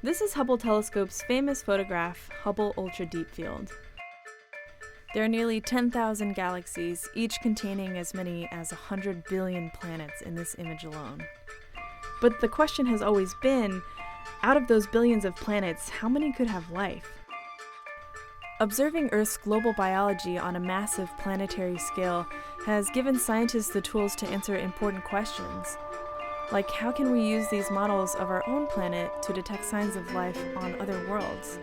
This is Hubble Telescope's famous photograph, Hubble Ultra Deep Field. There are nearly 10,000 galaxies, each containing as many as 100 billion planets in this image alone. But the question has always been, out of those billions of planets, how many could have life? Observing Earth's global biology on a massive planetary scale has given scientists the tools to answer important questions. Like, how can we use these models of our own planet to detect signs of life on other worlds?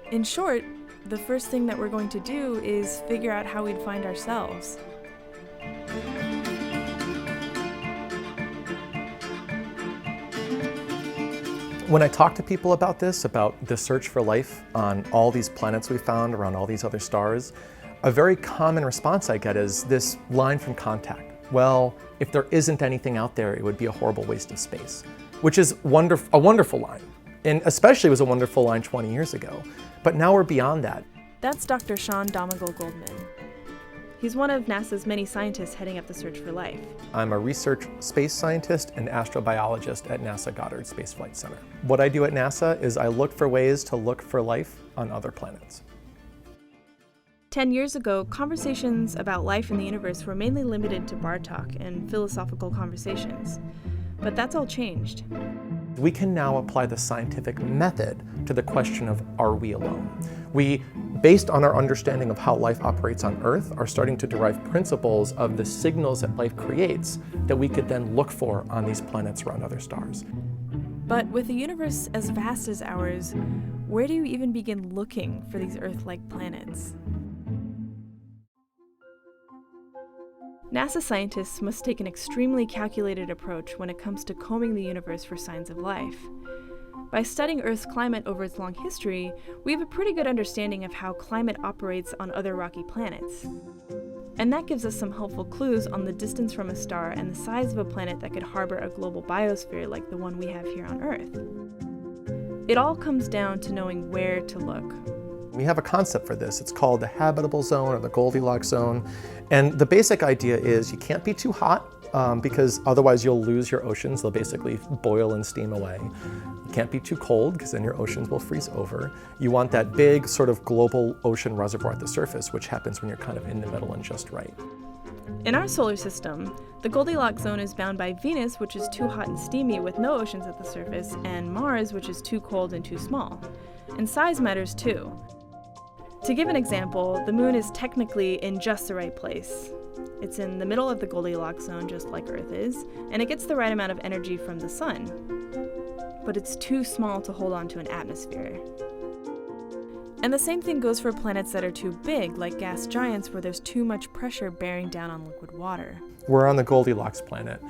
In short, the first thing that we're going to do is figure out how we'd find ourselves. When I talk to people about the search for life on all these planets we found around all these other stars, a very common response I get is this line from Contact. Well, if there isn't anything out there, it would be a horrible waste of space, which is a wonderful line. And especially was a wonderful line 20 years ago. But now we're beyond that. That's Dr. Sean Donegal-Goldman. He's one of NASA's many scientists heading up the search for life. I'm a research space scientist and astrobiologist at NASA Goddard Space Flight Center. What I do at NASA is I look for ways to look for life on other planets. 10 years ago, conversations about life in the universe were mainly limited to bar talk and philosophical conversations. But that's all changed. We can now apply the scientific method to the question of, are we alone? We, based on our understanding of how life operates on Earth, are starting to derive principles of the signals that life creates that we could then look for on these planets around other stars. But with a universe as vast as ours, where do you even begin looking for these Earth-like planets? NASA scientists must take an extremely calculated approach when it comes to combing the universe for signs of life. By studying Earth's climate over its long history, we have a pretty good understanding of how climate operates on other rocky planets. And that gives us some helpful clues on the distance from a star and the size of a planet that could harbor a global biosphere like the one we have here on Earth. It all comes down to knowing where to look. We have a concept for this. It's called the habitable zone or the Goldilocks zone. And the basic idea is you can't be too hot because otherwise you'll lose your oceans. They'll basically boil and steam away. You can't be too cold because then your oceans will freeze over. You want that big sort of global ocean reservoir at the surface, which happens when you're kind of in the middle and just right. In our solar system, the Goldilocks zone is bound by Venus, which is too hot and steamy with no oceans at the surface, and Mars, which is too cold and too small. And size matters too. To give an example, the moon is technically in just the right place. It's in the middle of the Goldilocks zone, just like Earth is, and it gets the right amount of energy from the sun. But it's too small to hold onto an atmosphere. And the same thing goes for planets that are too big, like gas giants, where there's too much pressure bearing down on liquid water. We're on the Goldilocks planet.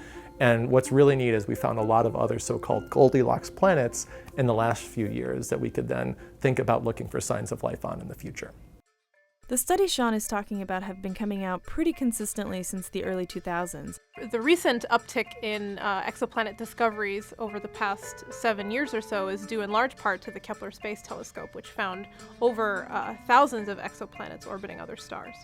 And what's really neat is we found a lot of other so-called Goldilocks planets in the last few years that we could then think about looking for signs of life on in the future. The studies Sean is talking about have been coming out pretty consistently since the early 2000s. The recent uptick in exoplanet discoveries over the past 7 years or so is due in large part to the Kepler Space Telescope, which found over thousands of exoplanets orbiting other stars.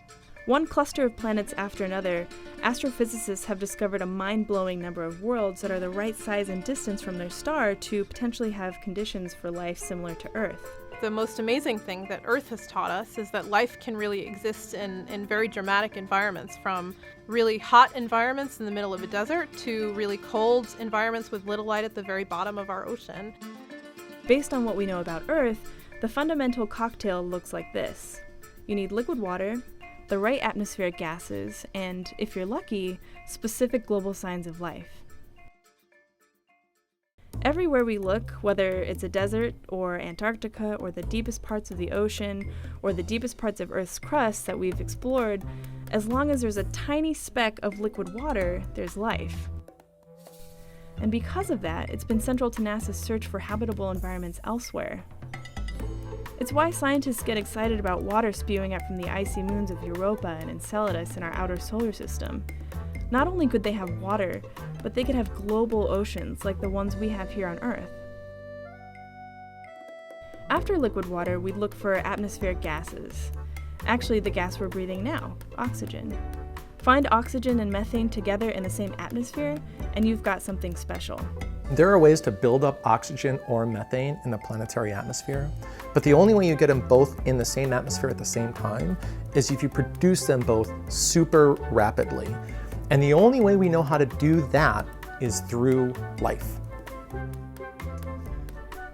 One cluster of planets after another, astrophysicists have discovered a mind-blowing number of worlds that are the right size and distance from their star to potentially have conditions for life similar to Earth. The most amazing thing that Earth has taught us is that life can really exist in very dramatic environments, from really hot environments in the middle of a desert to really cold environments with little light at the very bottom of our ocean. Based on what we know about Earth, the fundamental cocktail looks like this. You need liquid water, the right atmospheric gases, and, if you're lucky, specific global signs of life. Everywhere we look, whether it's a desert or Antarctica or the deepest parts of the ocean or the deepest parts of Earth's crust that we've explored, as long as there's a tiny speck of liquid water, there's life. And because of that, it's been central to NASA's search for habitable environments elsewhere. It's why scientists get excited about water spewing up from the icy moons of Europa and Enceladus in our outer solar system. Not only could they have water, but they could have global oceans like the ones we have here on Earth. After liquid water, we'd look for atmospheric gases. Actually, the gas we're breathing now, oxygen. Find oxygen and methane together in the same atmosphere, and you've got something special. There are ways to build up oxygen or methane in the planetary atmosphere, but the only way you get them both in the same atmosphere at the same time is if you produce them both super rapidly. And the only way we know how to do that is through life.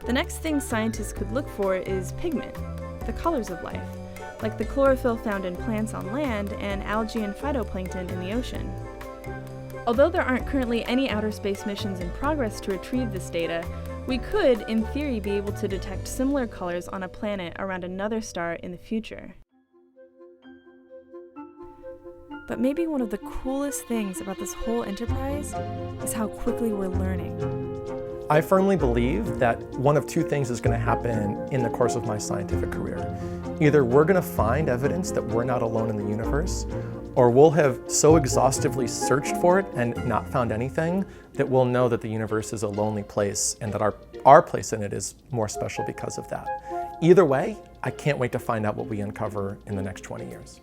The next thing scientists could look for is pigment, the colors of life, like the chlorophyll found in plants on land and algae and phytoplankton in the ocean. Although there aren't currently any outer space missions in progress to retrieve this data, we could, in theory, be able to detect similar colors on a planet around another star in the future. But maybe one of the coolest things about this whole enterprise is how quickly we're learning. I firmly believe that one of two things is going to happen in the course of my scientific career. Either we're going to find evidence that we're not alone in the universe, or we'll have so exhaustively searched for it and not found anything that we'll know that the universe is a lonely place and that our place in it is more special because of that. Either way, I can't wait to find out what we uncover in the next 20 years.